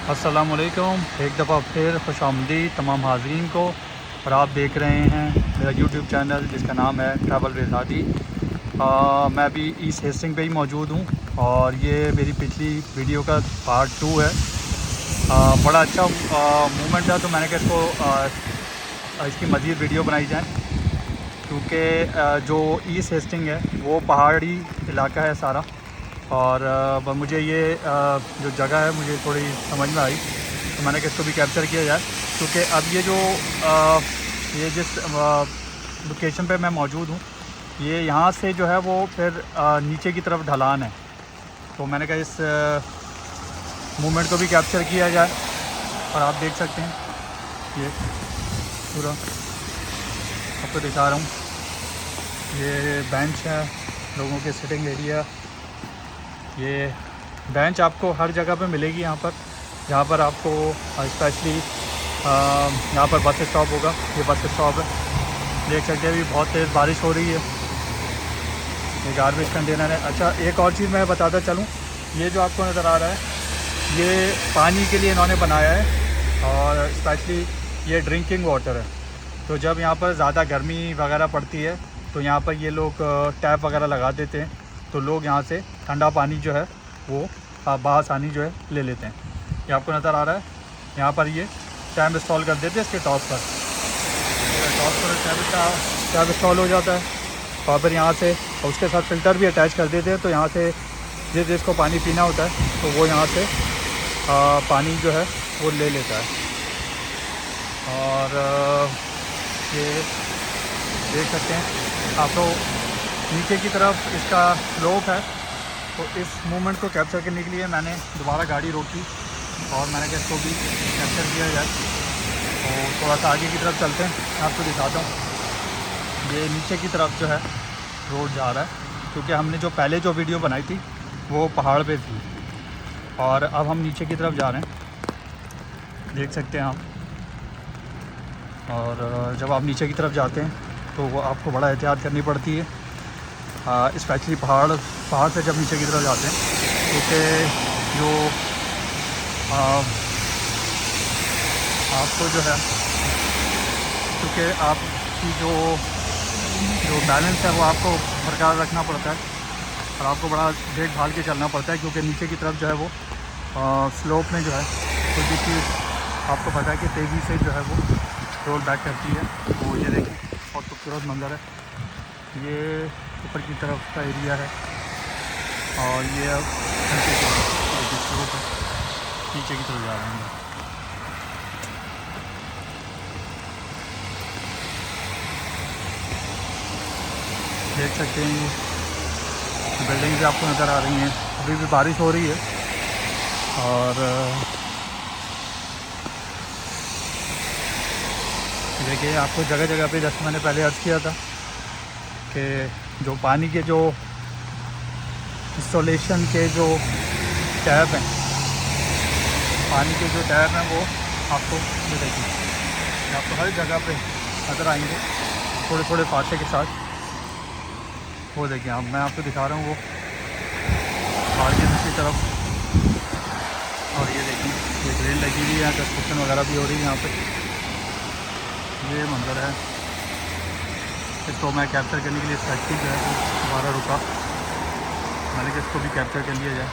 अस्सलाम वालेकुम। एक दफ़ा फिर खुशामदीद तमाम हाज़रीन को। और आप देख रहे हैं मेरा यूट्यूब चैनल जिसका नाम है ट्रैवल विद हादी। मैं अभी ईस्ट हेस्टिंग पे ही मौजूद हूँ और ये मेरी पिछली वीडियो का पार्ट 2 है। बड़ा अच्छा मूवमेंट था, तो मैंने कहा इसकी मज़ीद वीडियो बनाई जाए, क्योंकि जो ईस्ट हेस्टिंग है वो पहाड़ी इलाका है सारा। और मुझे ये जो जगह है मुझे थोड़ी समझ में आई, तो मैंने कहा इसको भी कैप्चर किया जाए, क्योंकि अब ये जो ये जिस लोकेशन पे मैं मौजूद हूँ, ये यहाँ से जो है वो फिर नीचे की तरफ ढलान है। तो मैंने कहा इस मूवमेंट को भी कैप्चर किया जाए। और आप देख सकते हैं ये पूरा आपको दिखा रहा हूँ, ये बेंच है, लोगों के सिटिंग एरिया। ये बेंच आपको हर जगह पे मिलेगी यहाँ पर, जहाँ पर आपको स्पेशली यहाँ पर बस स्टॉप होगा। ये बस स्टॉप है, देख सकते हैं अभी बहुत तेज़ बारिश हो रही है। ये गार्बेज कंटेनर है। अच्छा, एक और चीज़ मैं बताता चलूँ, ये जो आपको नज़र आ रहा है ये पानी के लिए इन्होंने बनाया है, और स्पेशली ये ड्रिंकिंग वाटर है। तो जब यहाँ पर ज़्यादा गर्मी वगैरह पड़ती है तो यहाँ पर ये लोग टैप वगैरह लगा देते हैं, तो लोग यहाँ से ठंडा पानी जो है वो बआसानी जो है ले लेते हैं। ये आपको नज़र आ रहा है, यहाँ पर ये टैप इंस्टॉल कर देते हैं इसके टॉप पर। टैप इंस्टॉल हो जाता है, और फिर यहाँ से उसके साथ फ़िल्टर भी अटैच कर देते हैं। तो यहाँ से जिसको पानी पीना होता है तो वो यहाँ से पानी जो है वो ले लेता है। और ये देख सकते हैं आप तो नीचे की तरफ इसका स्लोप है। तो इस मूवमेंट को कैप्चर करने के लिए मैंने दोबारा गाड़ी रोकी और मैंने कहा इसको भी कैप्चर किया जाए। तो थोड़ा सा आगे की तरफ चलते हैं, मैं आपको दिखाता हूँ। ये नीचे की तरफ जो है रोड जा रहा है, क्योंकि हमने जो पहले जो वीडियो बनाई थी वो पहाड़ पे थी, और अब हम नीचे की तरफ जा रहे हैं, देख सकते हैं आप। और जब आप नीचे की तरफ जाते हैं तो वो आपको बड़ा एहतियात करनी पड़ती है, स्पेशली पहाड़ से जब नीचे की तरफ जाते हैं, क्योंकि जो आपको जो है, क्योंकि आपकी जो बैलेंस है वो आपको बरकरार रखना पड़ता है, और आपको बड़ा देखभाल के चलना पड़ता है, क्योंकि नीचे की तरफ जो है वो स्लोप में जो है कोई भी चीज़ आपको पता है कि तेज़ी से जो है वो रोल बैक करती है। वो ये देखिए बहुत खूबसूरत मंज़र है, ये ऊपर की तरफ का एरिया है, और ये अब स्लोप है, नीचे की तरफ जा रहे हैं। देख सकते हैं ये बिल्डिंग भी आपको नज़र आ रही हैं। अभी भी बारिश हो रही है, और देखिए आपको जगह जगह पे, जैसे मैंने पहले अर्ज़ किया था कि जो पानी के जो इंस्टॉलेशन के जो टैप हैं, पानी के जो टैप हैं वो आपको ये देखिए, आपको हर जगह पे नज़र आएंगे थोड़े थोड़े फासले के साथ। वो देखिए आप, मैं आपको दिखा रहा हूँ वो पहाड़ की दूसरी तरफ। और ये देखिए ये ग्रिल लगी हुई है, कंस्ट्रक्शन वगैरह भी हो रही है यहाँ पे। ये मंज़र है, इसको मैं कैप्चर करने के लिए स्पेशली जो है वो दोबारा रुका, मैंने कहा इसको भी कैप्चर कर लिया जाए।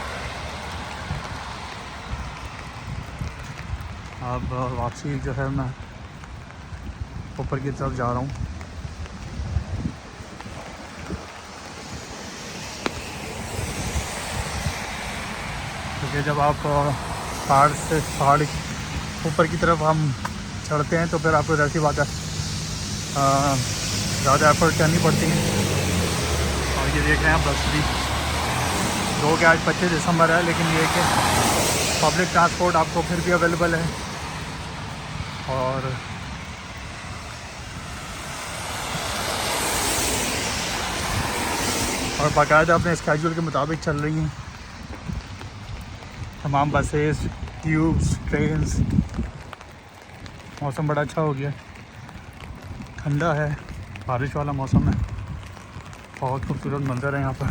अब वापसी जो है मैं ऊपर की तरफ जा रहा हूँ। क्योंकि जब आप पहाड़ ऊपर की तरफ हम चढ़ते हैं तो फिर आपको ऐसी बात है ज़्यादा एफर्ट करनी पड़ती है। और ये देख रहे हैं आप बस भी दो के, आज 25 दिसंबर है, लेकिन ये कि पब्लिक ट्रांसपोर्ट आपको फिर भी अवेलेबल है। और बाकायदा अपने स्केड्यूल के मुताबिक चल रही हैं तमाम बसेस, ट्यूब्स, ट्रेन्स। मौसम बड़ा अच्छा हो गया, ठंडा है, बारिश वाला मौसम है, बहुत खूबसूरत मंज़र है यहाँ पर।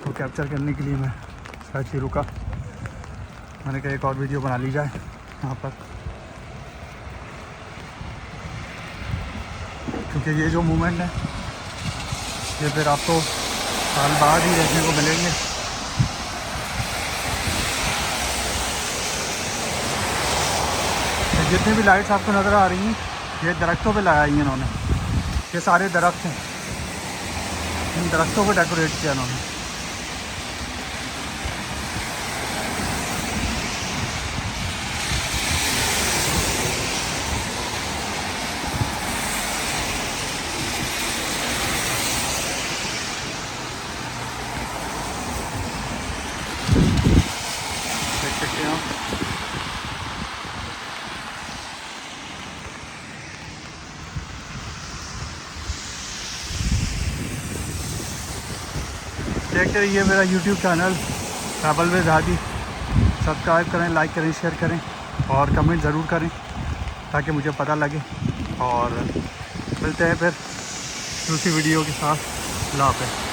तो कैप्चर करने के लिए मैं ऐसे ही रुका, मैंने कहा एक और वीडियो बना ली जाए यहाँ पर, क्योंकि ये जो मूवमेंट है ये फिर आपको साल बाद ही देखने को मिलेंगे। जितनी भी लाइट्स आपको नज़र आ रही हैं ये दरख्तों पे लगाई हैं इन्होंने, ये सारे दरख्त हैं, इन दरख्तों को डेकोरेट किया इन्होंने। देख सकते हैं आप। देखते रहिए मेरा YouTube channel travel with Hadi, subscribe करें, लाइक करें, शेयर करें और कमेंट ज़रूर करें ताकि मुझे पता लगे। और मिलते हैं फिर दूसरी वीडियो के साथ। अल्लाह हाफ़िज़।